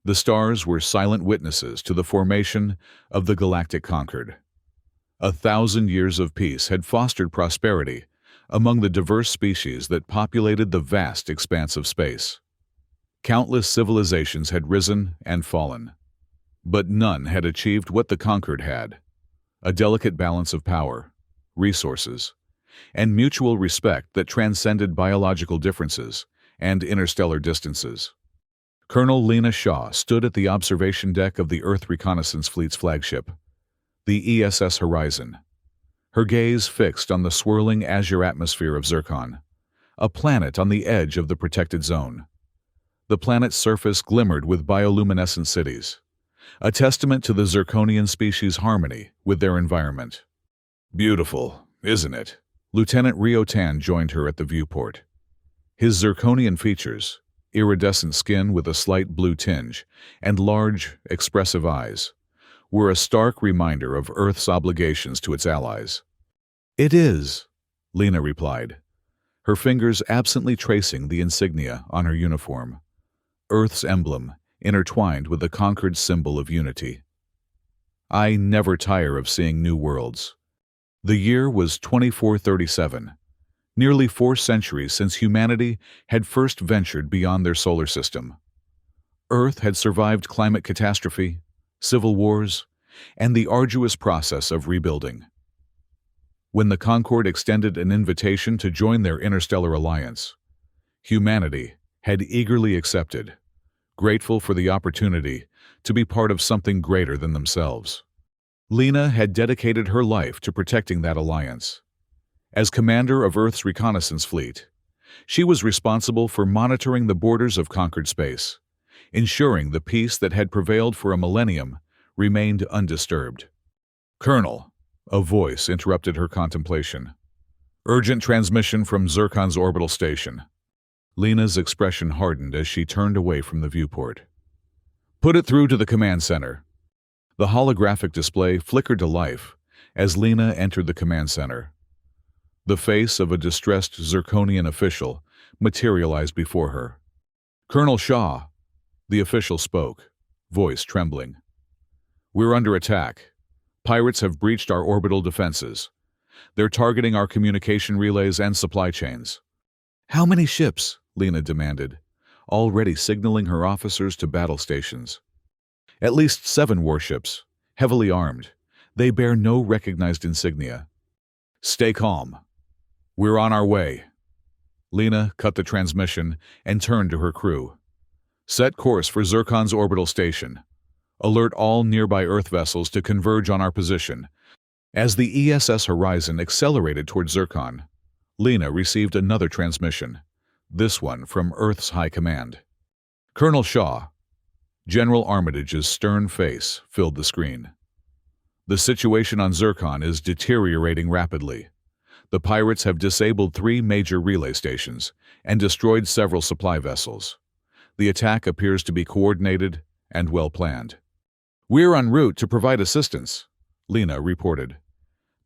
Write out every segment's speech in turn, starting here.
The stars were silent witnesses to the formation of the galactic Concord. 1,000 years of peace had fostered prosperity among the diverse species that populated the vast expanse of space. Countless civilizations had risen and fallen, but none had achieved what the Concord had: a delicate balance of power, resources, and mutual respect that transcended biological differences and interstellar distances. Colonel Lena Shaw stood at the observation deck of the Earth Reconnaissance Fleet's flagship, the ESS Horizon, her gaze fixed on the swirling azure atmosphere of Zirkcon, a planet on the edge of the protected zone. The planet's surface glimmered with bioluminescent cities, a testament to the Zirconian species' harmony with their environment. "Beautiful, isn't it?" Lieutenant Rio Tan joined her at the viewport. His Zirconian features, iridescent skin with a slight blue tinge, and large, expressive eyes, were a stark reminder of Earth's obligations to its allies. "It is," Lena replied, her fingers absently tracing the insignia on her uniform, Earth's emblem intertwined with the Concord's symbol of unity. "I never tire of seeing new worlds." The year was 2437, nearly 4 centuries since humanity had first ventured beyond their solar system. Earth had survived climate catastrophe, civil wars, and the arduous process of rebuilding. When the Concorde extended an invitation to join their interstellar alliance, humanity had eagerly accepted, grateful for the opportunity to be part of something greater than themselves. Lena had dedicated her life to protecting that alliance. As commander of Earth's reconnaissance fleet, she was responsible for monitoring the borders of conquered space, ensuring the peace that had prevailed for a millennium remained undisturbed. "Colonel," a voice interrupted her contemplation. "Urgent transmission from Zircon's orbital station." Lena's expression hardened as she turned away from the viewport. "Put it through to the command center." The holographic display flickered to life as Lena entered the command center. The face of a distressed Zirconian official materialized before her. "Colonel Shaw," the official spoke, voice trembling. "We're under attack. Pirates have breached our orbital defenses. They're targeting our communication relays and supply chains." "How many ships?" Lena demanded, already signaling her officers to battle stations. "At least 7 warships, heavily armed. They bear no recognized insignia." "Stay calm. We're on our way." Lena cut the transmission and turned to her crew. "Set course for Zircon's orbital station. Alert all nearby Earth vessels to converge on our position." As the ESS Horizon accelerated toward Zircon, Lena received another transmission, this one from Earth's High Command. "Colonel Shaw." General Armitage's stern face filled the screen. "The situation on Zircon is deteriorating rapidly. The pirates have disabled 3 major relay stations and destroyed several supply vessels. The attack appears to be coordinated and well-planned." "We're en route to provide assistance," Lena reported.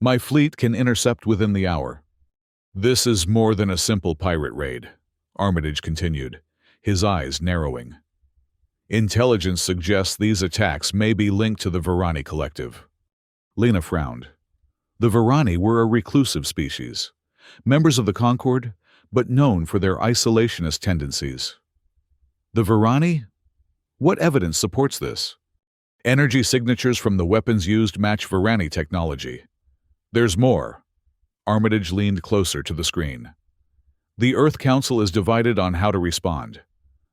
"My fleet can intercept within the hour." "This is more than a simple pirate raid," Armitage continued, his eyes narrowing. "Intelligence suggests these attacks may be linked to the Varani Collective." Lena frowned. The Varani were a reclusive species, members of the Concorde, but known for their isolationist tendencies. "The Varani? What evidence supports this?" "Energy signatures from the weapons used match Varani technology." "There's more." Armitage leaned closer to the screen. "The Earth Council is divided on how to respond.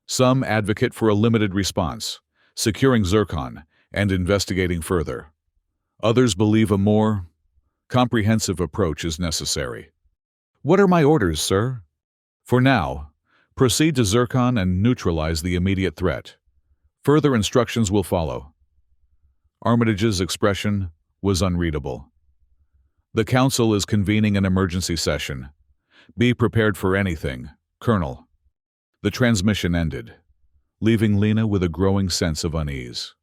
Some advocate for a limited response, securing Zircon and investigating further. Others believe a more comprehensive approach is necessary." "What are my orders, sir?" "For now, proceed to Zircon and neutralize the immediate threat. Further instructions will follow." Armitage's expression was unreadable. "The Council is convening an emergency session. Be prepared for anything, Colonel." The transmission ended, leaving Lena with a growing sense of unease.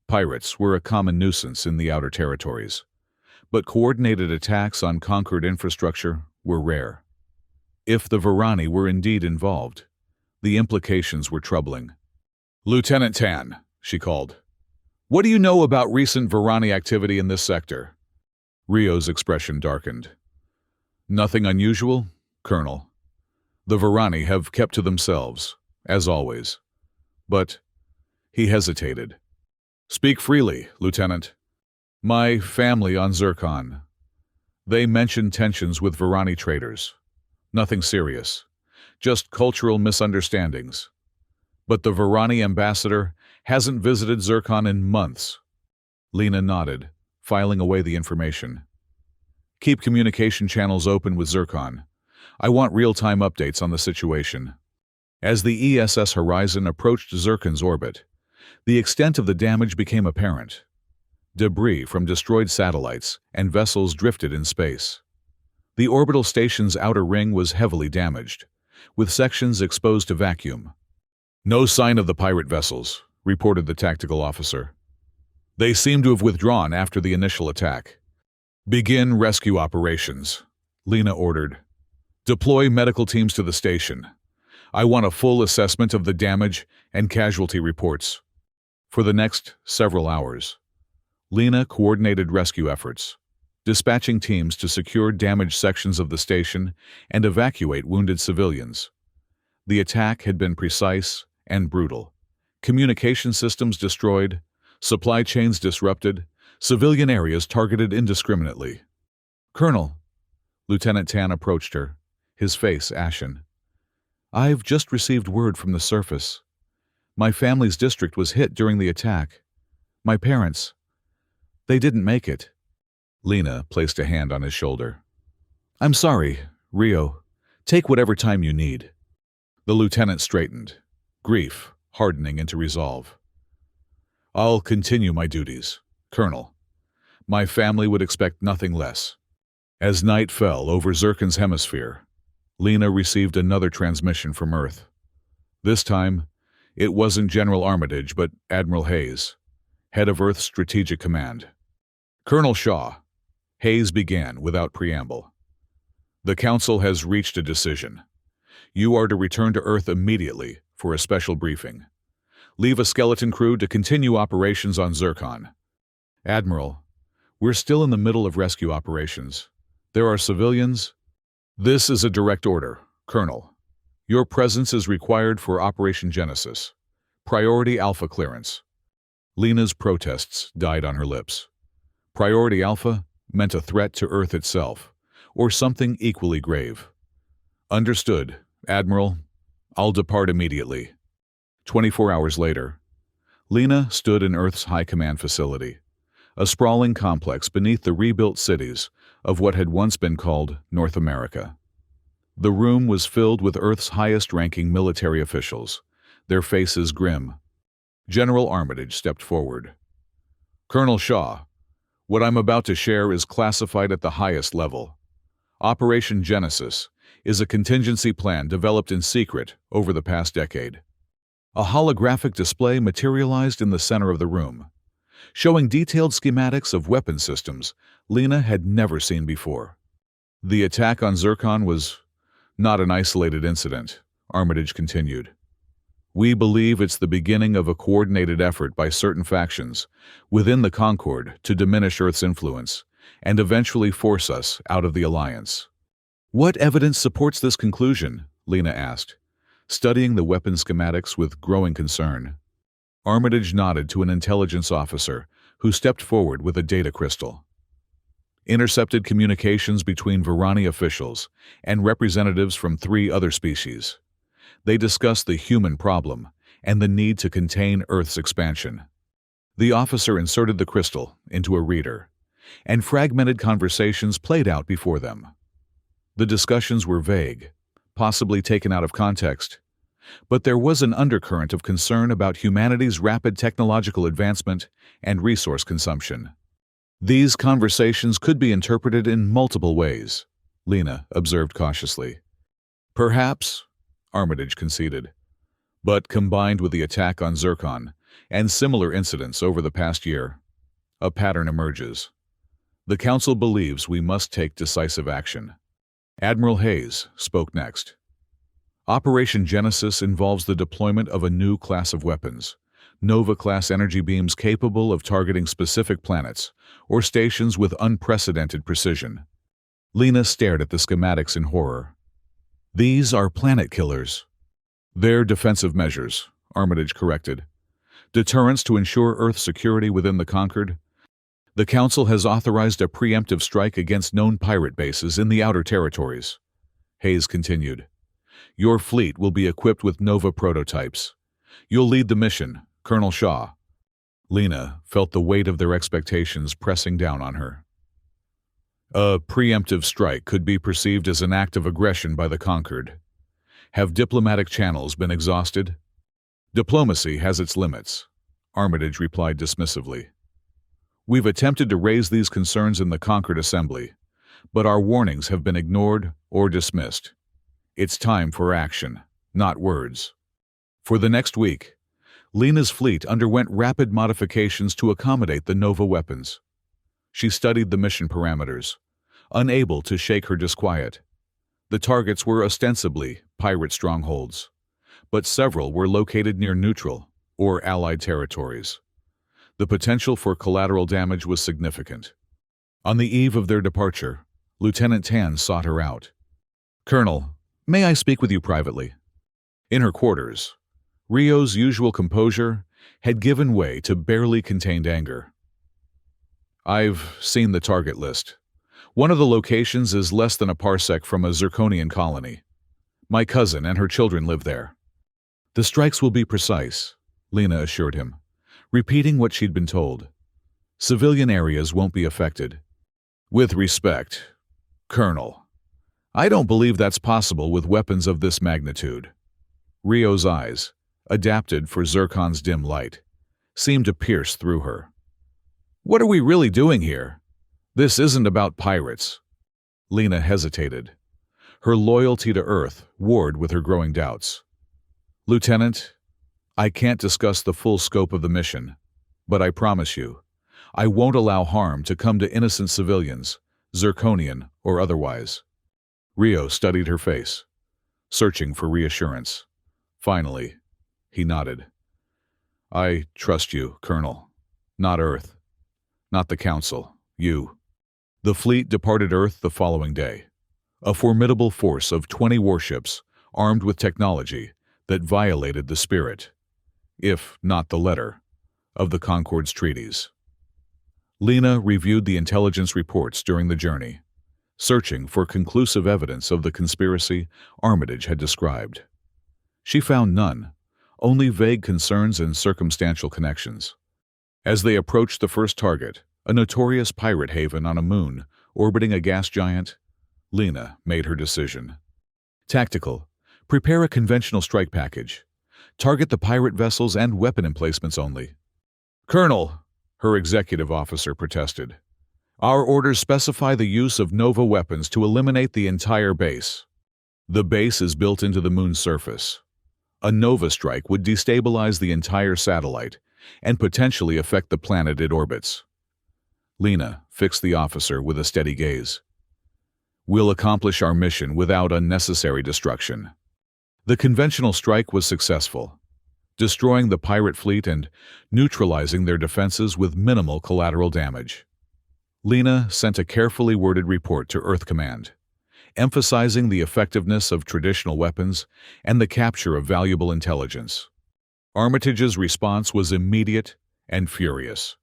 Pirates were a common nuisance in the outer territories, but coordinated attacks on conquered infrastructure were rare. If the Varani were indeed involved, the implications were troubling. Lieutenant Tan, she called. What do you know about recent Varani activity in this sector? Rio's expression darkened. Nothing unusual, Colonel. The Varani have kept to themselves, as always. But he hesitated. Speak freely, Lieutenant. My family on Zirkcon. They mentioned tensions with Varani traders. Nothing serious. Just cultural misunderstandings. But the Varani ambassador hasn't visited Zirkcon in months. Lena nodded, filing away the information. Keep communication channels open with Zirkcon. I want real-time updates on the situation. As the ESS Horizon approached Zircon's orbit, the extent of the damage became apparent. Debris from destroyed satellites and vessels drifted in space. The orbital station's outer ring was heavily damaged, with sections exposed to vacuum. No sign of the pirate vessels, reported the tactical officer. They seem to have withdrawn after the initial attack. Begin rescue operations, Lena ordered. Deploy medical teams to the station. I want a full assessment of the damage and casualty reports. For the next several hours, Lena coordinated rescue efforts, dispatching teams to secure damaged sections of the station and evacuate wounded civilians. The attack had been precise and brutal. Communication systems destroyed, supply chains disrupted, civilian areas targeted indiscriminately. Colonel, Lieutenant Tan approached her, his face ashen. I've just received word from the surface. My family's district was hit during the attack. My parents, they didn't make it. Lena placed a hand on his shoulder. I'm sorry, Rio. Take whatever time you need. The lieutenant straightened, grief hardening into resolve. I'll continue my duties, Colonel. My family would expect nothing less. As night fell over Zircon's hemisphere, Lena received another transmission from Earth. This time, it wasn't General Armitage, but Admiral Hayes, head of Earth's Strategic Command. Colonel Shaw, Hayes began without preamble. The Council has reached a decision. You are to return to Earth immediately for a special briefing. Leave a skeleton crew to continue operations on Zircon. Admiral, we're still in the middle of rescue operations. There are civilians. This is a direct order, Colonel. Your presence is required for Operation Genesis. Priority Alpha clearance. Lena's protests died on her lips. Priority Alpha meant a threat to Earth itself, or something equally grave. Understood, Admiral. I'll depart immediately. 24 hours later, Lena stood in Earth's High Command facility, a sprawling complex beneath the rebuilt cities of what had once been called North America. The room was filled with Earth's highest-ranking military officials, their faces grim. General Armitage stepped forward. Colonel Shaw, what I'm about to share is classified at the highest level. Operation Genesis is a contingency plan developed in secret over the past decade. A holographic display materialized in the center of the room, showing detailed schematics of weapon systems Lena had never seen before. The attack on Zircon was not an isolated incident, Armitage continued. We believe it's the beginning of a coordinated effort by certain factions within the Concord to diminish Earth's influence and eventually force us out of the Alliance. What evidence supports this conclusion? Lena asked, studying the weapon schematics with growing concern. Armitage nodded to an intelligence officer who stepped forward with a data crystal. Intercepted communications between Varani officials and representatives from 3 other species. They discussed the human problem and the need to contain Earth's expansion. The officer inserted the crystal into a reader, and fragmented conversations played out before them. The discussions were vague, possibly taken out of context, but there was an undercurrent of concern about humanity's rapid technological advancement and resource consumption. These conversations could be interpreted in multiple ways, Lena observed cautiously. Perhaps, Armitage conceded, but combined with the attack on Zircon and similar incidents over the past year, a pattern emerges. The Council believes we must take decisive action. Admiral Hayes spoke next. Operation Genesis involves the deployment of a new class of weapons, Nova-class energy beams capable of targeting specific planets or stations with unprecedented precision. Lena stared at the schematics in horror. These are planet killers. They're defensive measures, Armitage corrected. Deterrents to ensure Earth's security within the Concord. The Council has authorized a preemptive strike against known pirate bases in the outer territories. Hayes continued. Your fleet will be equipped with Nova prototypes. You'll lead the mission, Colonel Shaw. Lena felt the weight of their expectations pressing down on her. A preemptive strike could be perceived as an act of aggression by the conquered. Have diplomatic channels been exhausted? Diplomacy has its limits, Armitage replied dismissively. We've attempted to raise these concerns in the Concord Assembly, but our warnings have been ignored or dismissed. It's time for action, not words. For the next week, Lena's fleet underwent rapid modifications to accommodate the Nova weapons. She studied the mission parameters, unable to shake her disquiet. The targets were ostensibly pirate strongholds, but several were located near neutral or Allied territories. The potential for collateral damage was significant. On the eve of their departure, Lieutenant Tan sought her out. Colonel, may I speak with you privately? In her quarters, Rio's usual composure had given way to barely contained anger. I've seen the target list. One of the locations is less than a parsec from a Zirconian colony. My cousin and her children live there. The strikes will be precise, Lena assured him, repeating what she'd been told. Civilian areas won't be affected. With respect, Colonel, I don't believe that's possible with weapons of this magnitude. Rio's eyes, adapted for Zircon's dim light, seemed to pierce through her. What are we really doing here? This isn't about pirates. Lena hesitated. Her loyalty to Earth warred with her growing doubts. Lieutenant, I can't discuss the full scope of the mission, but I promise you, I won't allow harm to come to innocent civilians, Zirconian or otherwise. Rio studied her face, searching for reassurance. Finally, he nodded. I trust you, Colonel. Not Earth. Not the Council. You. The fleet departed Earth the following day. A formidable force of 20 warships, armed with technology that violated the spirit, if not the letter, of the Concord's treaties. Lena reviewed the intelligence reports during the journey, searching for conclusive evidence of the conspiracy Armitage had described. She found none, only vague concerns and circumstantial connections. As they approached the first target, a notorious pirate haven on a moon orbiting a gas giant, Lena made her decision. Tactical. Prepare a conventional strike package. Target the pirate vessels and weapon emplacements only. Colonel, her executive officer protested. Our orders specify the use of Nova weapons to eliminate the entire base. The base is built into the moon's surface. A Nova strike would destabilize the entire satellite and potentially affect the planet it orbits. Lena fixed the officer with a steady gaze. We'll accomplish our mission without unnecessary destruction. The conventional strike was successful, destroying the pirate fleet and neutralizing their defenses with minimal collateral damage. Lena sent a carefully worded report to Earth Command, emphasizing the effectiveness of traditional weapons and the capture of valuable intelligence. Armitage's response was immediate and furious.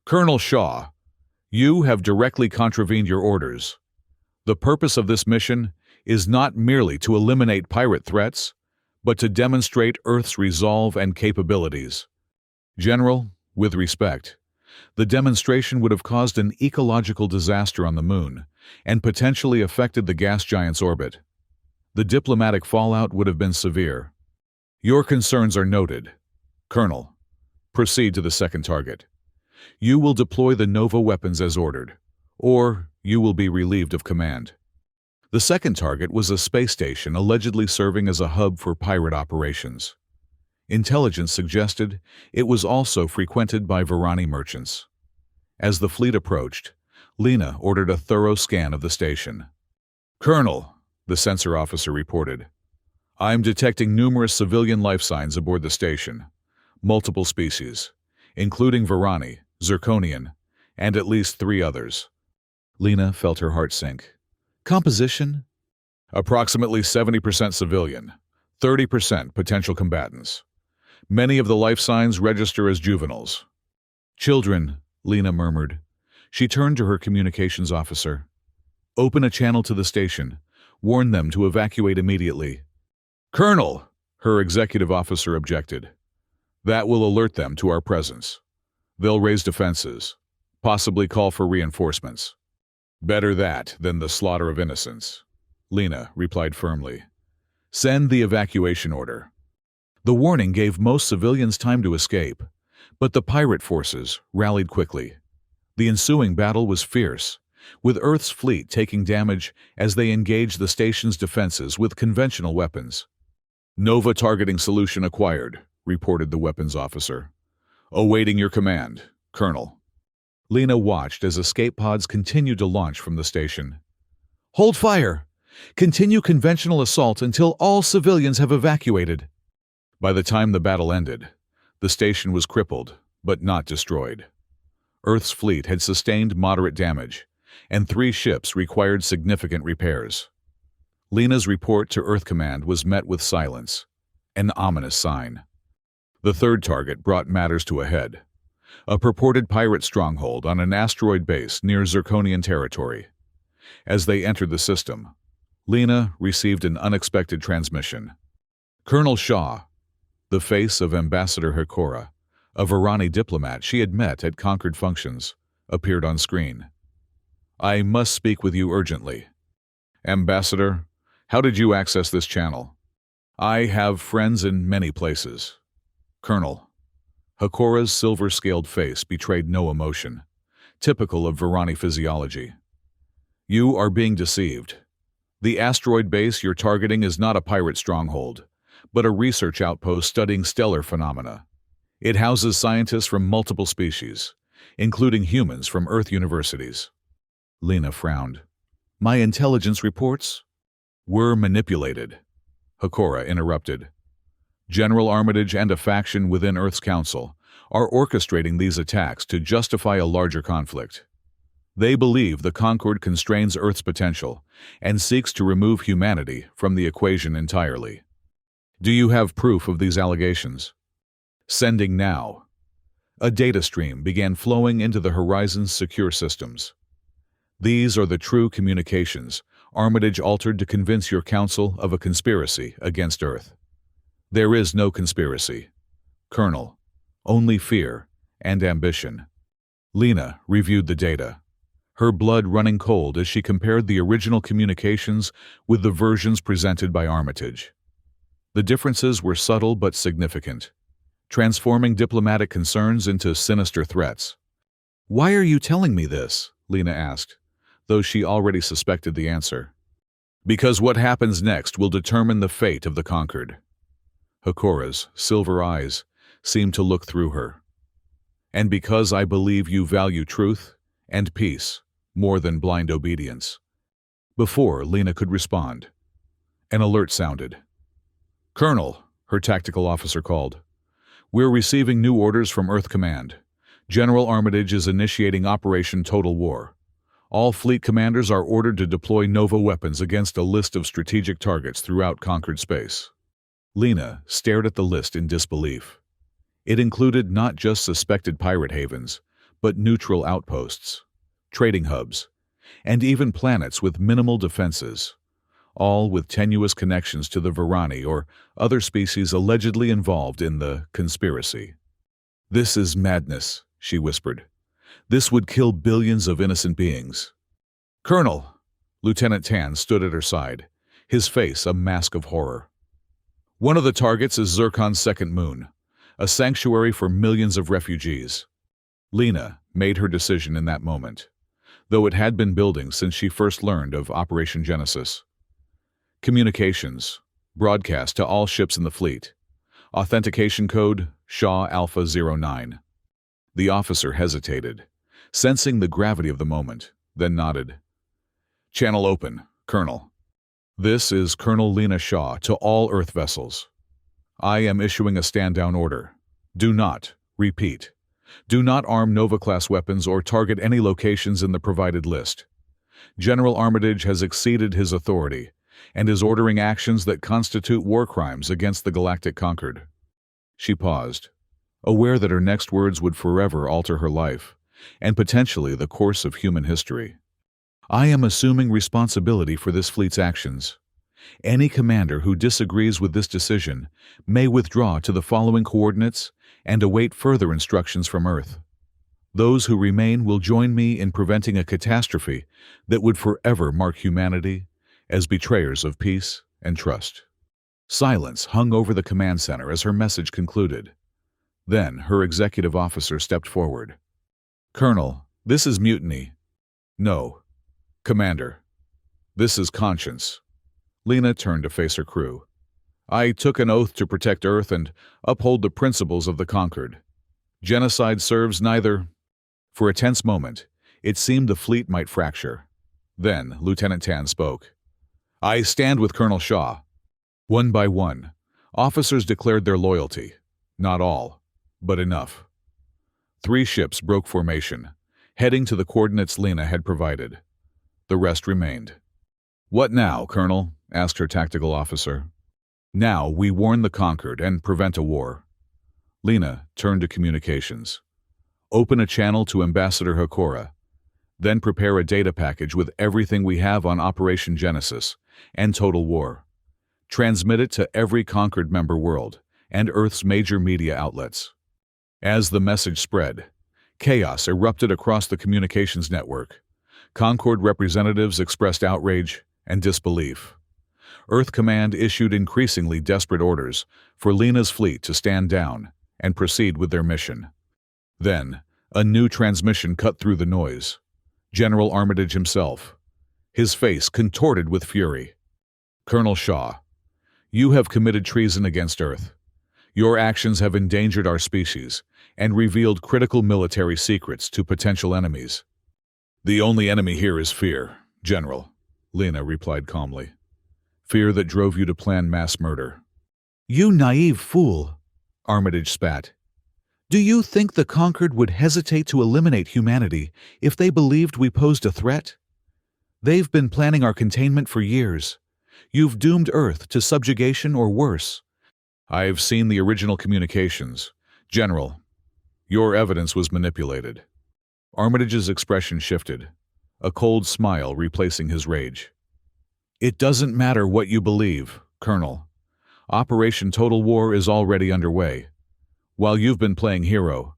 Colonel Shaw, you have directly contravened your orders. The purpose of this mission is not merely to eliminate pirate threats, but to demonstrate Earth's resolve and capabilities. General, with respect, the demonstration would have caused an ecological disaster on the moon and potentially affected the gas giant's orbit. The diplomatic fallout would have been severe. Your concerns are noted. Colonel, proceed to the second target. You will deploy the Nova weapons as ordered, or you will be relieved of command. The second target was a space station allegedly serving as a hub for pirate operations. Intelligence suggested it was also frequented by Varani merchants. As the fleet approached, Lena ordered a thorough scan of the station. Colonel, the sensor officer reported, I'm detecting numerous civilian life signs aboard the station. Multiple species, including Varani, Zirconian, and at least 3 others. Lena felt her heart sink. Composition? Approximately 70% civilian, 30% potential combatants. Many of the life signs register as juveniles. Children, Lena murmured. She turned to her communications officer. Open a channel to the station. Warn them to evacuate immediately. Colonel, her executive officer objected. That will alert them to our presence. They'll raise defenses, possibly call for reinforcements. Better that than the slaughter of innocents, Lena replied firmly. Send the evacuation order. The warning gave most civilians time to escape, but the pirate forces rallied quickly. The ensuing battle was fierce, with Earth's fleet taking damage as they engaged the station's defenses with conventional weapons. Nova targeting solution acquired, reported the weapons officer. Awaiting your command, Colonel. Lena watched as escape pods continued to launch from the station. Hold fire! Continue conventional assault until all civilians have evacuated. By the time the battle ended, the station was crippled, but not destroyed. Earth's fleet had sustained moderate damage, and 3 ships required significant repairs. Lena's report to Earth Command was met with silence, an ominous sign. The third target brought matters to a head. A purported pirate stronghold on an asteroid base near Zirconian territory. As they entered the system, Lena received an unexpected transmission. Colonel Shaw, the face of Ambassador Hikora, a Varani diplomat she had met at Concord functions, appeared on screen. I must speak with you urgently. Ambassador, how did you access this channel? I have friends in many places. Colonel. Hikora's silver-scaled face betrayed no emotion, typical of Varani physiology. You are being deceived. The asteroid base you're targeting is not a pirate stronghold, but a research outpost studying stellar phenomena. It houses scientists from multiple species, including humans from Earth universities. Lena frowned. My intelligence reports were manipulated. Hikora interrupted. General Armitage and a faction within Earth's Council are orchestrating these attacks to justify a larger conflict. They believe the Concord constrains Earth's potential and seeks to remove humanity from the equation entirely. Do you have proof of these allegations? Sending now. A data stream began flowing into the Horizon's secure systems. These are the true communications Armitage altered to convince your council of a conspiracy against Earth. There is no conspiracy, Colonel, only fear and ambition. Lena reviewed the data, her blood running cold as she compared the original communications with the versions presented by Armitage. The differences were subtle but significant, transforming diplomatic concerns into sinister threats. Why are you telling me this? Lena asked, though she already suspected the answer. Because what happens next will determine the fate of the Conquered. Hikora's silver eyes seemed to look through her. And because I believe you value truth and peace more than blind obedience. Before Lena could respond, an alert sounded. Colonel, her tactical officer called. We're receiving new orders from Earth Command. General Armitage is initiating Operation Total War. All fleet commanders are ordered to deploy Nova weapons against a list of strategic targets throughout conquered space. Lena stared at the list in disbelief. It included not just suspected pirate havens, but neutral outposts, trading hubs, and even planets with minimal defenses, all with tenuous connections to the Varani or other species allegedly involved in the conspiracy. This is madness, she whispered. This would kill billions of innocent beings. Colonel, Lieutenant Tan stood at her side, his face a mask of horror. One of the targets is Zircon's second moon, a sanctuary for millions of refugees. Lena made her decision in that moment, though it had been building since she first learned of Operation Genesis. Communications, broadcast to all ships in the fleet. Authentication code, Shaw Alpha 09. The officer hesitated, sensing the gravity of the moment, then nodded. Channel open, Colonel. This is Colonel Lena Shaw to all Earth vessels. I am issuing a stand-down order. Do not, repeat, do not arm Nova-class weapons or target any locations in the provided list. General Armitage has exceeded his authority and is ordering actions that constitute war crimes against the Galactic Concord. She paused, aware that her next words would forever alter her life and potentially the course of human history. I am assuming responsibility for this fleet's actions. Any commander who disagrees with this decision may withdraw to the following coordinates and await further instructions from Earth. Those who remain will join me in preventing a catastrophe that would forever mark humanity as betrayers of peace and trust. Silence hung over the command center as her message concluded. Then her executive officer stepped forward. Colonel, this is mutiny. No. Commander, this is conscience. Lena turned to face her crew. I took an oath to protect Earth and uphold the principles of the Concord. Genocide serves neither. For a tense moment, it seemed the fleet might fracture. Then Lieutenant Tan spoke. I stand with Colonel Shaw. One by one, officers declared their loyalty. Not all, but enough. 3 ships broke formation, heading to the coordinates Lena had provided. The rest remained. What now, Colonel? Asked her tactical officer. Now we warn the conquered and prevent a war. Lena turned to communications. Open a channel to Ambassador Hakora. Then prepare a data package with everything we have on Operation Genesis and Total War. Transmit it to every conquered member world and Earth's major media outlets. As the message spread, chaos erupted across the communications network. Concord representatives expressed outrage and disbelief. Earth Command issued increasingly desperate orders for Lena's fleet to stand down and proceed with their mission. Then, a new transmission cut through the noise. General Armitage himself, his face contorted with fury. Colonel Shaw, you have committed treason against Earth. Your actions have endangered our species and revealed critical military secrets to potential enemies. The only enemy here is fear, General, Lena replied calmly. Fear that drove you to plan mass murder. You naive fool, Armitage spat. Do you think the Conquered would hesitate to eliminate humanity if they believed we posed a threat? They've been planning our containment for years. You've doomed Earth to subjugation or worse. I've seen the original communications. General, your evidence was manipulated. Armitage's expression shifted, a cold smile replacing his rage. It doesn't matter what you believe, Colonel. Operation Total War is already underway. While you've been playing hero,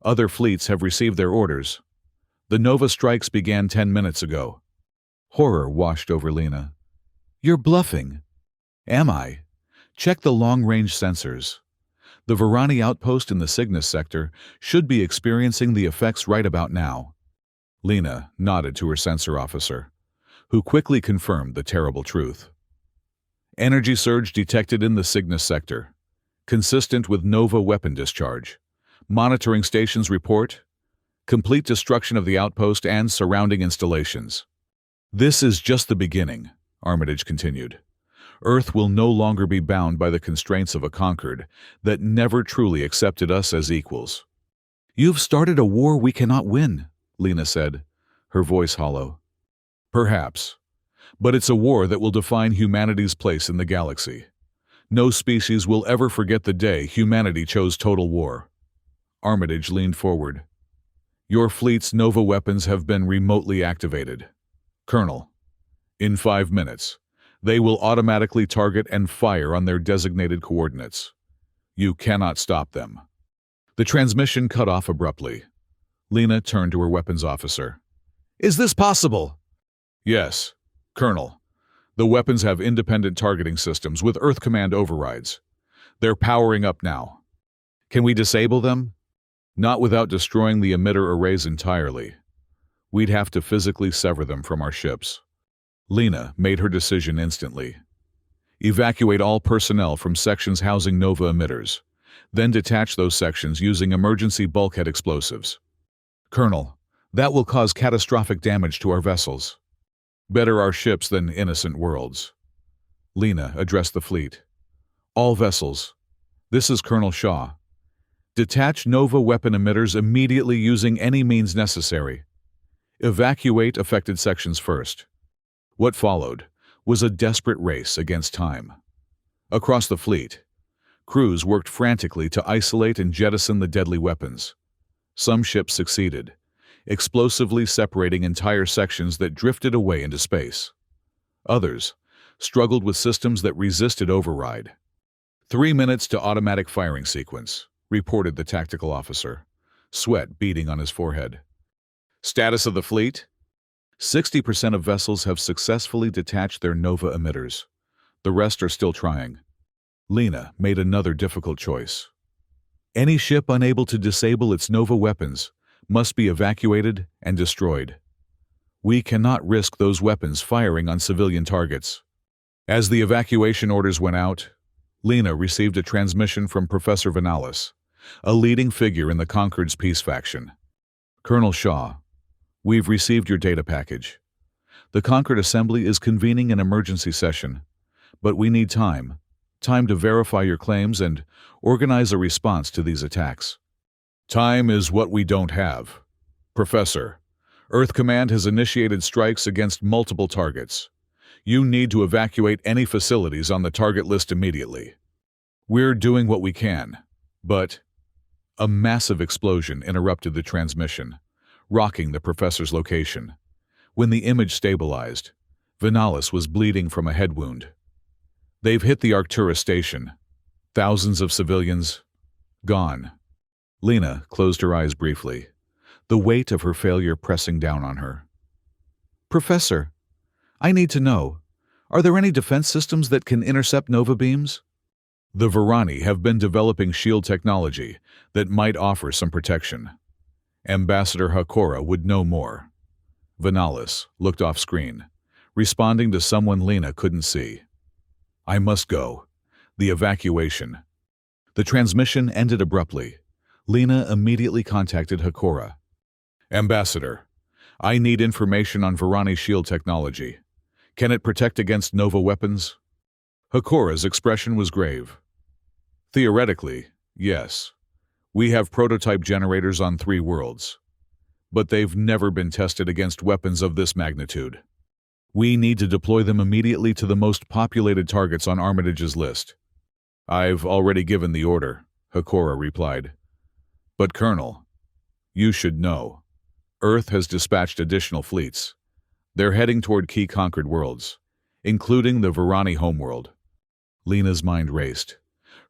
other fleets have received their orders. The Nova strikes began 10 minutes ago. Horror washed over Lena. You're bluffing. Am I? Check the long-range sensors. The Varani outpost in the Cygnus sector should be experiencing the effects right about now. Lena nodded to her sensor officer, who quickly confirmed the terrible truth. Energy surge detected in the Cygnus sector, consistent with Nova weapon discharge. Monitoring stations report complete destruction of the outpost and surrounding installations. This is just the beginning, Armitage continued. Earth will no longer be bound by the constraints of a Conquered that never truly accepted us as equals. You've started a war we cannot win, Lena said, her voice hollow. Perhaps, but it's a war that will define humanity's place in the galaxy. No species will ever forget the day humanity chose total war. Armitage leaned forward. Your fleet's Nova weapons have been remotely activated. Colonel, in 5 minutes, they will automatically target and fire on their designated coordinates. You cannot stop them. The transmission cut off abruptly. Lena turned to her weapons officer. Is this possible? Yes, Colonel. The weapons have independent targeting systems with Earth Command overrides. They're powering up now. Can we disable them? Not without destroying the emitter arrays entirely. We'd have to physically sever them from our ships. Lena made her decision instantly. Evacuate all personnel from sections housing Nova emitters, then detach those sections using emergency bulkhead explosives. Colonel, that will cause catastrophic damage to our vessels. Better our ships than innocent worlds. Lena addressed the fleet. All vessels. This is Colonel Shaw. Detach Nova weapon emitters immediately using any means necessary. Evacuate affected sections first. What followed was a desperate race against time. Across the fleet, crews worked frantically to isolate and jettison the deadly weapons. Some ships succeeded, explosively separating entire sections that drifted away into space. Others struggled with systems that resisted override. 3 minutes to automatic firing sequence, reported the tactical officer, sweat beading on his forehead. Status of the fleet? 60% of vessels have successfully detached their Nova emitters. The rest are still trying. Lena made another difficult choice. Any ship unable to disable its Nova weapons must be evacuated and destroyed. We cannot risk those weapons firing on civilian targets. As the evacuation orders went out, Lena received a transmission from Professor Vanalis, a leading figure in the Concord's peace faction. Colonel Shaw, we've received your data package. The Concord Assembly is convening an emergency session, but we need time to verify your claims and organize a response to these attacks. Time is what we don't have. Professor, Earth Command has initiated strikes against multiple targets. You need to evacuate any facilities on the target list immediately. We're doing what we can, but a massive explosion interrupted the transmission, rocking the professor's location. When the image stabilized, Vanalis was bleeding from a head wound. They've hit the Arcturus station. Thousands of civilians gone. Lena closed her eyes briefly, the weight of her failure pressing down on her. Professor, I need to know, are there any defense systems that can intercept Nova beams? The Varani have been developing shield technology that might offer some protection. Ambassador Hakora would know more. Vanalis looked off screen, responding to someone Lena couldn't see. I must go. The evacuation. The transmission ended abruptly. Lena immediately contacted Hakora. Ambassador, I need information on Varani shield technology. Can it protect against Nova weapons? Hakora's expression was grave. Theoretically, yes. We have prototype generators on 3 worlds, but they've never been tested against weapons of this magnitude. We need to deploy them immediately to the most populated targets on Armitage's list. I've already given the order, Hakora replied. But Colonel, you should know. Earth has dispatched additional fleets. They're heading toward key conquered worlds, including the Varani homeworld. Lena's mind raced.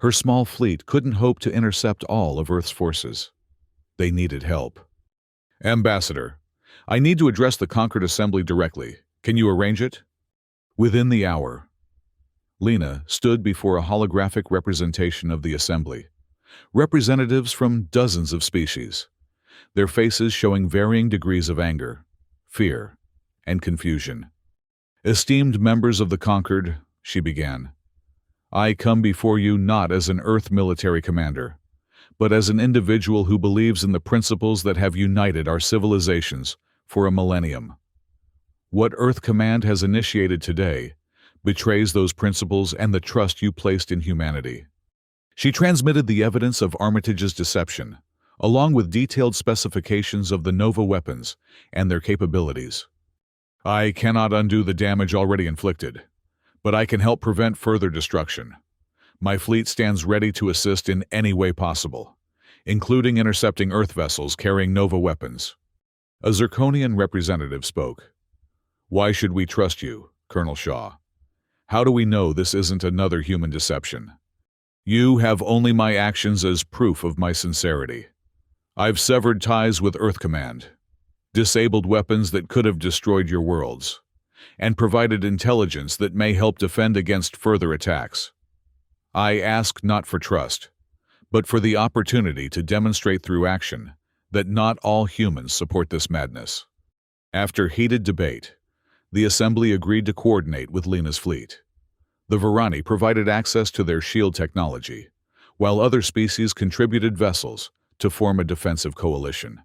Her small fleet couldn't hope to intercept all of Earth's forces. They needed help. Ambassador, I need to address the Concord Assembly directly. Can you arrange it? Within the hour. Lena stood before a holographic representation of the Assembly. Representatives from dozens of species, their faces showing varying degrees of anger, fear, and confusion. Esteemed members of the Concord, she began, I come before you not as an Earth military commander, but as an individual who believes in the principles that have united our civilizations for a millennium. What Earth Command has initiated today betrays those principles and the trust you placed in humanity. She transmitted the evidence of Armitage's deception, along with detailed specifications of the Nova weapons and their capabilities. I cannot undo the damage already inflicted, but I can help prevent further destruction. My fleet stands ready to assist in any way possible, including intercepting Earth vessels carrying Nova weapons. A Zirconian representative spoke. Why should we trust you, Colonel Shaw? How do we know this isn't another human deception? You have only my actions as proof of my sincerity. I've severed ties with Earth Command, disabled weapons that could have destroyed your worlds, and provided intelligence that may help defend against further attacks. I ask not for trust, but for the opportunity to demonstrate through action that not all humans support this madness. After heated debate, the Assembly agreed to coordinate with Lena's fleet. The Varani provided access to their shield technology, while other species contributed vessels to form a defensive coalition.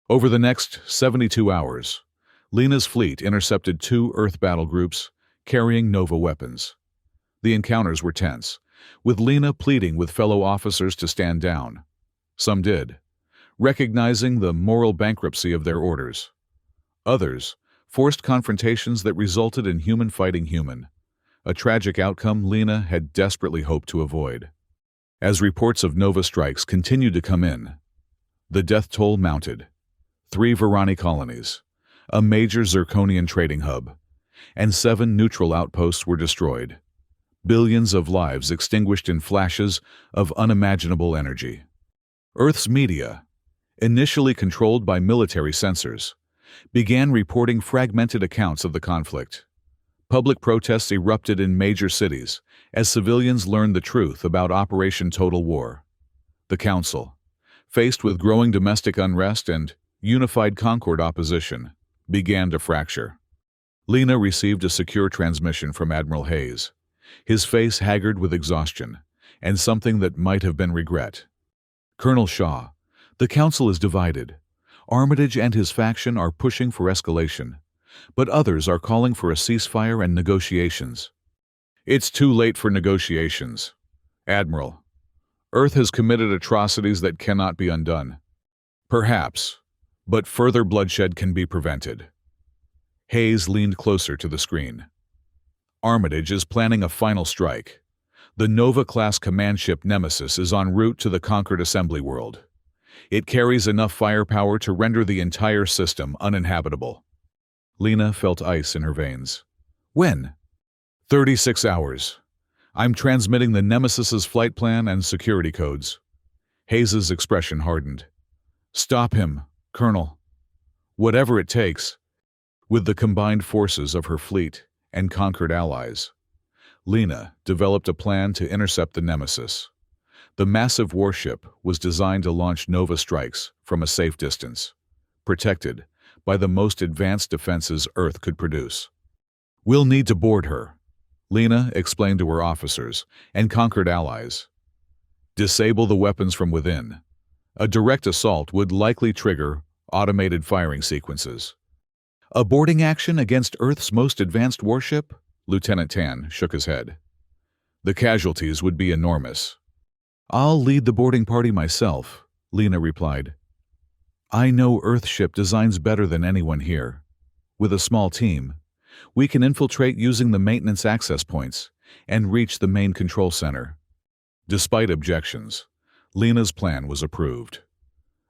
Over the next 72 hours, Lena's fleet intercepted 2 Earth battle groups carrying Nova weapons. The encounters were tense, with Lena pleading with fellow officers to stand down. Some did, recognizing the moral bankruptcy of their orders. Others forced confrontations that resulted in human fighting human, a tragic outcome Lena had desperately hoped to avoid. As reports of Nova strikes continued to come in, the death toll mounted. 3 Varani colonies, a major Zirconian trading hub, and 7 neutral outposts were destroyed. Billions of lives extinguished in flashes of unimaginable energy. Earth's media, initially controlled by military censors, began reporting fragmented accounts of the conflict. Public protests erupted in major cities as civilians learned the truth about Operation Total War. The Council, faced with growing domestic unrest and unified Concord opposition, began to fracture. Lena received a secure transmission from Admiral Hayes, his face haggard with exhaustion and something that might have been regret. Colonel Shaw, the Council is divided. Armitage and his faction are pushing for escalation, but others are calling for a ceasefire and negotiations. It's too late for negotiations, Admiral. Earth has committed atrocities that cannot be undone. Perhaps, but further bloodshed can be prevented. Hayes leaned closer to the screen. Armitage is planning a final strike. The Nova-class command ship Nemesis is en route to the conquered assembly world. It carries enough firepower to render the entire system uninhabitable. Lena felt ice in her veins. When? 36 hours. I'm transmitting the Nemesis's flight plan and security codes. Hayes's expression hardened. Stop him, Colonel. Whatever it takes. With the combined forces of her fleet and conquered allies, Lena developed a plan to intercept the Nemesis. The massive warship was designed to launch Nova strikes from a safe distance, protected by the most advanced defenses Earth could produce. We'll need to board her, Lena explained to her officers and conquered allies. Disable the weapons from within. A direct assault would likely trigger automated firing sequences. A boarding action against Earth's most advanced warship? Lieutenant Tan shook his head. The casualties would be enormous. I'll lead the boarding party myself, Lena replied. I know Earthship designs better than anyone here. With a small team, we can infiltrate using the maintenance access points and reach the main control center. Despite objections, Lena's plan was approved.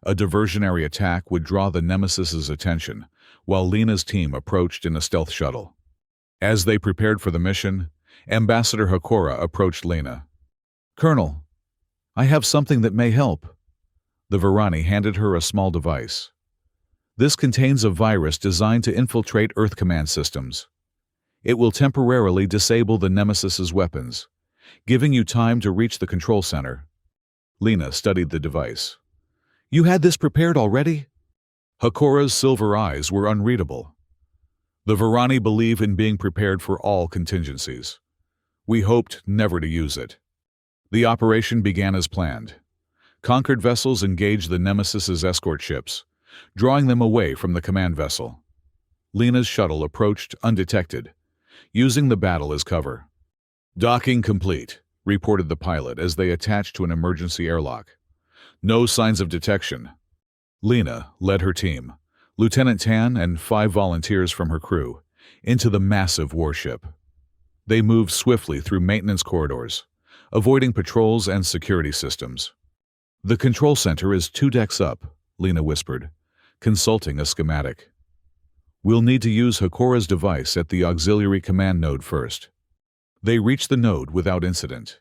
A diversionary attack would draw the Nemesis's attention while Lena's team approached in a stealth shuttle. As they prepared for the mission, Ambassador Hakora approached Lena. Colonel, I have something that may help. The Varani handed her a small device. This contains a virus designed to infiltrate Earth command systems. It will temporarily disable the Nemesis's weapons, giving you time to reach the control center. Lena studied the device. You had this prepared already? Hakora's silver eyes were unreadable. The Varani believe in being prepared for all contingencies. We hoped never to use it. The operation began as planned. Conquered vessels engaged the Nemesis's escort ships, drawing them away from the command vessel. Lena's shuttle approached undetected, using the battle as cover. Docking complete, reported the pilot as they attached to an emergency airlock. No signs of detection. Lena led her team, Lieutenant Tan and 5 volunteers from her crew, into the massive warship. They moved swiftly through maintenance corridors, avoiding patrols and security systems. The control center is 2 decks up, Lena whispered, consulting a schematic. We'll need to use Hakora's device at the auxiliary command node first. They reached the node without incident.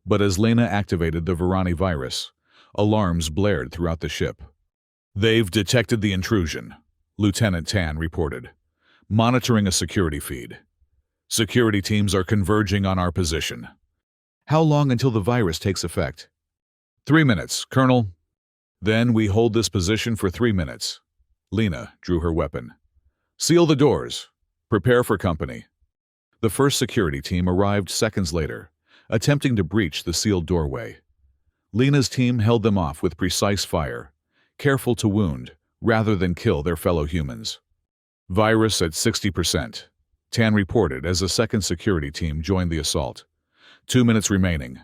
But as Lena activated the Varani virus, alarms blared throughout the ship. They've detected the intrusion, Lieutenant Tan reported, monitoring a security feed. Security teams are converging on our position. How long until the virus takes effect? 3 minutes, Colonel. Then we hold this position for 3 minutes. Lena drew her weapon. Seal the doors. Prepare for company. The first security team arrived seconds later, attempting to breach the sealed doorway. Lena's team held them off with precise fire, careful to wound rather than kill their fellow humans. Virus at 60%, Tan reported as a second security team joined the assault, 2 minutes remaining.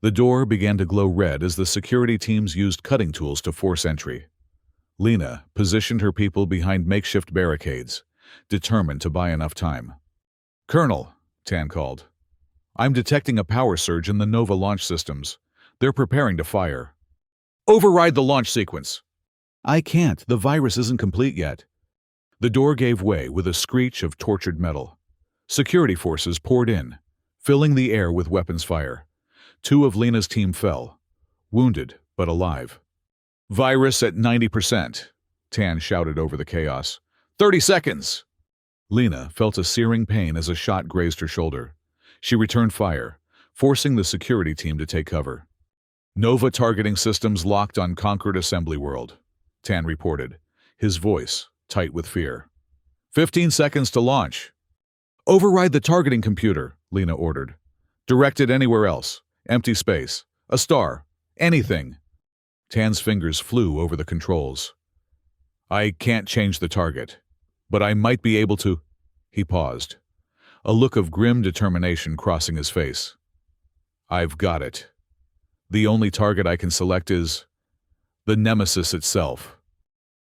The door began to glow red as the security teams used cutting tools to force entry. Lena positioned her people behind makeshift barricades, determined to buy enough time. "Colonel," Tan called, "I'm detecting a power surge in the Nova launch systems. They're preparing to fire." "Override the launch sequence." "I can't. The virus isn't complete yet." The door gave way with a screech of tortured metal. Security forces poured in, filling the air with weapons fire. 2 of Lena's team fell, wounded but alive. "Virus at 90%, Tan shouted over the chaos. 30 seconds! Lena felt a searing pain as a shot grazed her shoulder. She returned fire, forcing the security team to take cover. "Nova targeting systems locked on conquered assembly world," Tan reported, his voice tight with fear. 15 seconds to launch. "Override the targeting computer," Lena ordered. "Direct it anywhere else. Empty space. A star. Anything." Tan's fingers flew over the controls. "I can't change the target, but I might be able to." He paused, a look of grim determination crossing his face. "I've got it. The only target I can select is the Nemesis itself."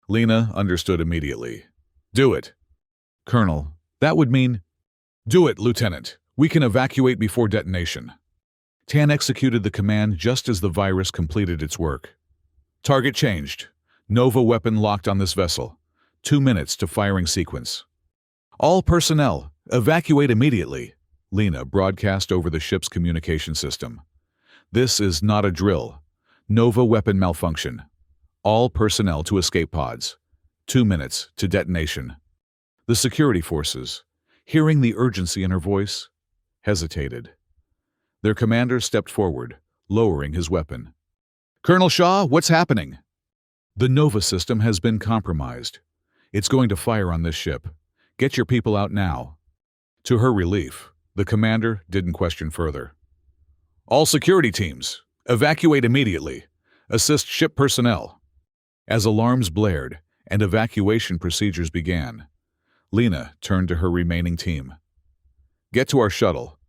Lena understood immediately. "Do it." "Colonel, that would mean—" "Do it, Lieutenant. We can evacuate before detonation." Tan executed the command just as the virus completed its work. "Target changed. Nova weapon locked on this vessel. 2 minutes to firing sequence." "All personnel, evacuate immediately," Lena broadcast over the ship's communication system. "This is not a drill. Nova weapon malfunction. All personnel to escape pods. 2 minutes to detonation." The security forces, hearing the urgency in her voice, hesitated. Their commander stepped forward, lowering his weapon. "Colonel Shaw, what's happening?" "The Nova system has been compromised. It's going to fire on this ship. Get your people out now." To her relief, the commander didn't question further. "All security teams, evacuate immediately. Assist ship personnel." As alarms blared and evacuation procedures began, Lena turned to her remaining team. "Get to our shuttle.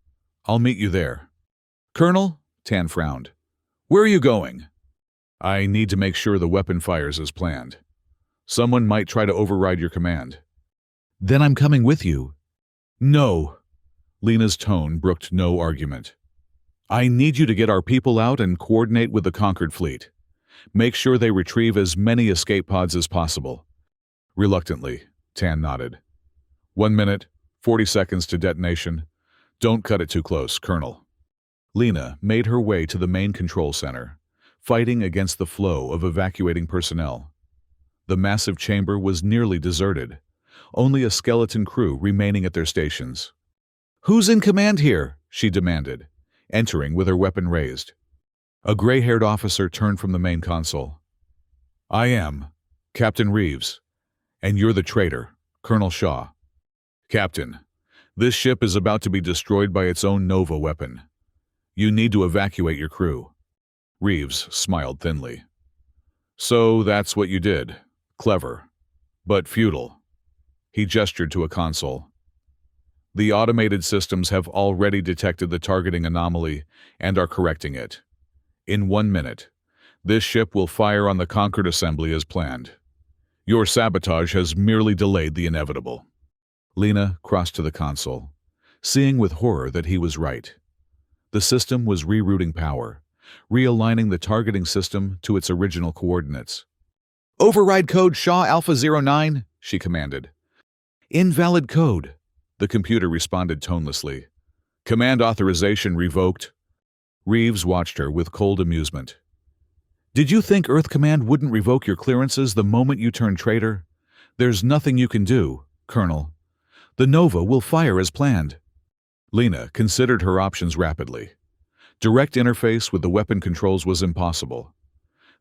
I'll meet you there." "Colonel," Tan frowned, "where are you going?" "I need to make sure the weapon fires as planned. Someone might try to override your command." "Then I'm coming with you." "No." Lena's tone brooked no argument. "I need you to get our people out and coordinate with the conquered fleet. Make sure they retrieve as many escape pods as possible." Reluctantly, Tan nodded. 1 minute, 40 seconds to detonation. Don't cut it too close, Colonel. Lena made her way to the main control center, fighting against the flow of evacuating personnel. The massive chamber was nearly deserted, only a skeleton crew remaining at their stations. "Who's in command here?" she demanded, entering with her weapon raised. A gray-haired officer turned from the main console. "I am, Captain Reeves, and you're the traitor, Colonel Shaw." "Captain, this ship is about to be destroyed by its own Nova weapon. You need to evacuate your crew." Reeves smiled thinly. "So that's what you did. Clever, but futile." He gestured to a console. "The automated systems have already detected the targeting anomaly and are correcting it. In 1 minute, this ship will fire on the conquered assembly as planned. Your sabotage has merely delayed the inevitable." Lena crossed to the console, seeing with horror that he was right. The system was rerouting power, realigning the targeting system to its original coordinates. "Override code Shaw Alpha 09, she commanded. "Invalid code," the computer responded tonelessly. "Command authorization revoked." Reeves watched her with cold amusement. "Did you think Earth Command wouldn't revoke your clearances the moment you turned traitor? There's nothing you can do, Colonel. The Nova will fire as planned." Lena considered her options rapidly. Direct interface with the weapon controls was impossible.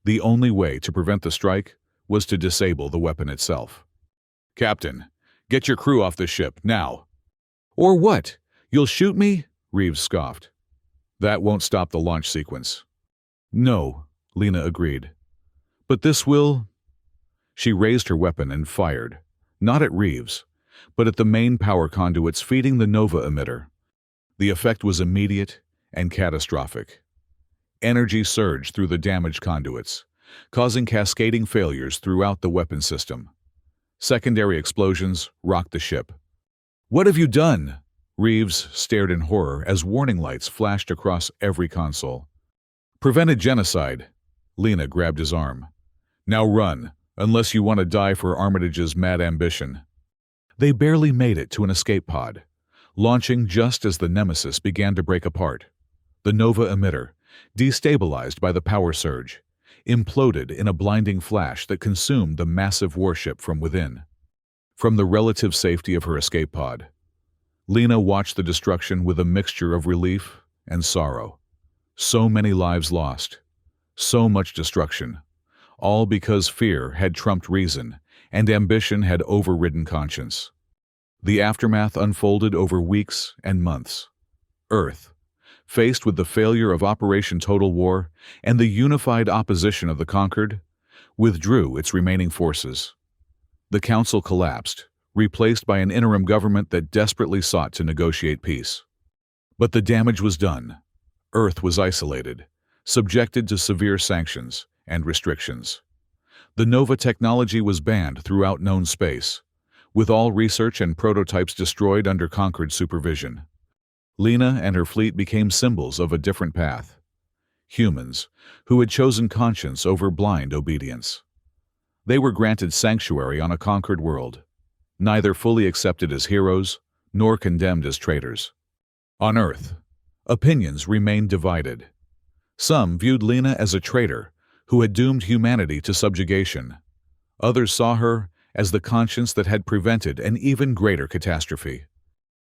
The only way to prevent the strike was to disable the weapon itself. "Captain, get your crew off this ship, now." "Or what? You'll shoot me?" Reeves scoffed. "That won't stop the launch sequence." "No," Lena agreed. "But this will—" She raised her weapon and fired, not at Reeves, but at the main power conduits feeding the Nova emitter. The effect was immediate and catastrophic. Energy surged through the damaged conduits, causing cascading failures throughout the weapon system. Secondary explosions rocked the ship. "What have you done?" Reeves stared in horror as warning lights flashed across every console. "Prevented genocide." Lena grabbed his arm. "Now run, unless you want to die for Armitage's mad ambition." They barely made it to an escape pod, launching just as the Nemesis began to break apart. The Nova emitter, destabilized by the power surge, imploded in a blinding flash that consumed the massive warship from within. From the relative safety of her escape pod, Lena watched the destruction with a mixture of relief and sorrow. So many lives lost, so much destruction, all because fear had trumped reason and ambition had overridden conscience. The aftermath unfolded over weeks and months. Earth, faced with the failure of Operation Total War and the unified opposition of the conquered, withdrew its remaining forces. The council collapsed, replaced by an interim government that desperately sought to negotiate peace. But the damage was done. Earth was isolated, subjected to severe sanctions and restrictions. The Nova technology was banned throughout known space, with all research and prototypes destroyed under conquered supervision. Lena and her fleet became symbols of a different path. Humans who had chosen conscience over blind obedience. They were granted sanctuary on a conquered world, neither fully accepted as heroes nor condemned as traitors. On Earth, opinions remained divided. Some viewed Lena as a traitor who had doomed humanity to subjugation. Others saw her as the conscience that had prevented an even greater catastrophe.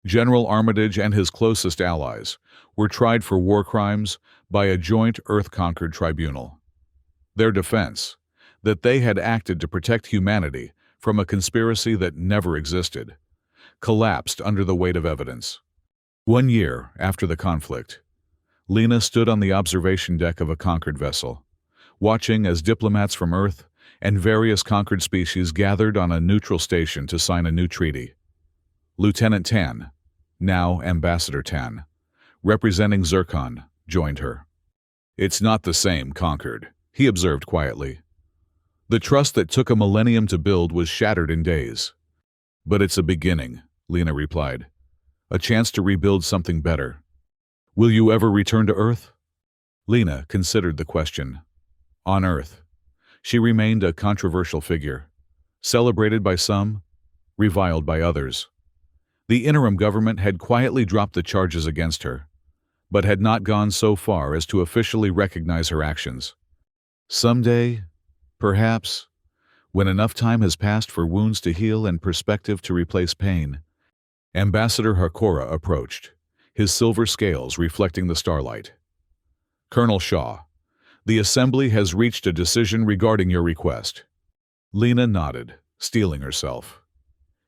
General Armitage and his closest allies were tried for war crimes by a joint Earth-conquered tribunal. Their defense, that they had acted to protect humanity from a conspiracy that never existed, collapsed under the weight of evidence. 1 year after the conflict, Lena stood on the observation deck of a conquered vessel, watching as diplomats from Earth and various conquered species gathered on a neutral station to sign a new treaty. Lieutenant Tan, now Ambassador Tan, representing Zirkcon, joined her. "It's not the same, conquered," he observed quietly. "The trust that took a millennium to build was shattered in days." "But it's a beginning," Lena replied. "A chance to rebuild something better." "Will you ever return to Earth?" Lena considered the question. On Earth, she remained a controversial figure, celebrated by some, reviled by others. The interim government had quietly dropped the charges against her, but had not gone so far as to officially recognize her actions. Someday, perhaps, when enough time has passed for wounds to heal and perspective to replace pain, Ambassador Hakora approached, his silver scales reflecting the starlight. "Colonel Shaw, the Assembly has reached a decision regarding your request." Lena nodded, steeling herself.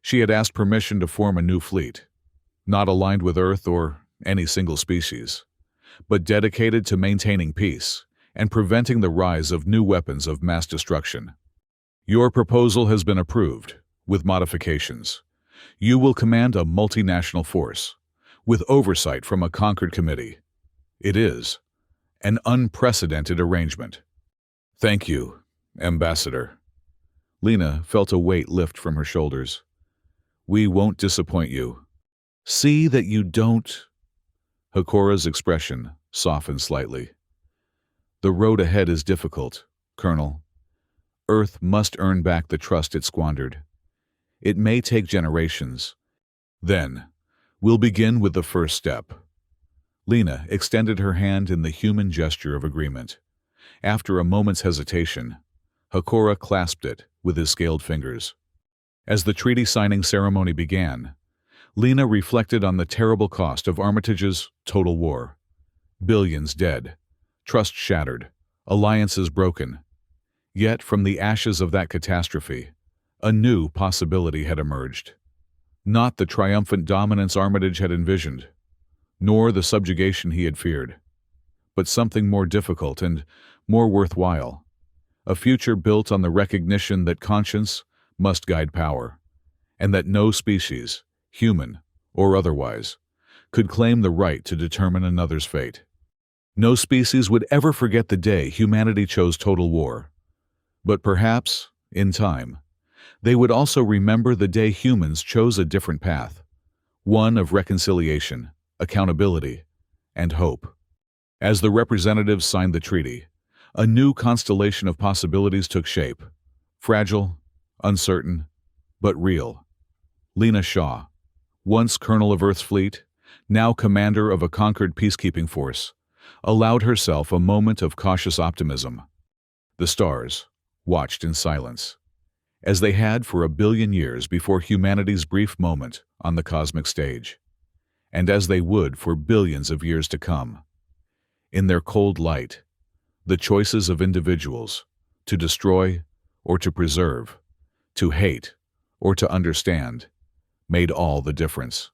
She had asked permission to form a new fleet, not aligned with Earth or any single species, but dedicated to maintaining peace and preventing the rise of new weapons of mass destruction. "Your proposal has been approved, with modifications. You will command a multinational force, with oversight from a conquered committee. It is an unprecedented arrangement." "Thank you, Ambassador." Lena felt a weight lift from her shoulders. "We won't disappoint you." "See that you don't." Hakora's expression softened slightly. "The road ahead is difficult, Colonel. Earth must earn back the trust it squandered. It may take generations. Then, we'll begin with the first step." Lena extended her hand in the human gesture of agreement. After a moment's hesitation, Hakora clasped it with his scaled fingers. As the treaty signing ceremony began, Lena reflected on the terrible cost of Armitage's total war. Billions dead, trust shattered, alliances broken. Yet from the ashes of that catastrophe, a new possibility had emerged. Not the triumphant dominance Armitage had envisioned, nor the subjugation he had feared, but something more difficult and more worthwhile. A future built on the recognition that conscience must guide power, and that no species, human or otherwise, could claim the right to determine another's fate. No species would ever forget the day humanity chose total war. But perhaps, in time, they would also remember the day humans chose a different path, one of reconciliation, accountability, and hope. As the representatives signed the treaty, a new constellation of possibilities took shape. Fragile, uncertain, but real. Lena Shaw, once colonel of Earth's fleet, now commander of a conquered peacekeeping force, allowed herself a moment of cautious optimism. The stars watched in silence, as they had for 1 billion years before humanity's brief moment on the cosmic stage, and as they would for billions of years to come. In their cold light, the choices of individuals, to destroy or to preserve, to hate or to understand, made all the difference.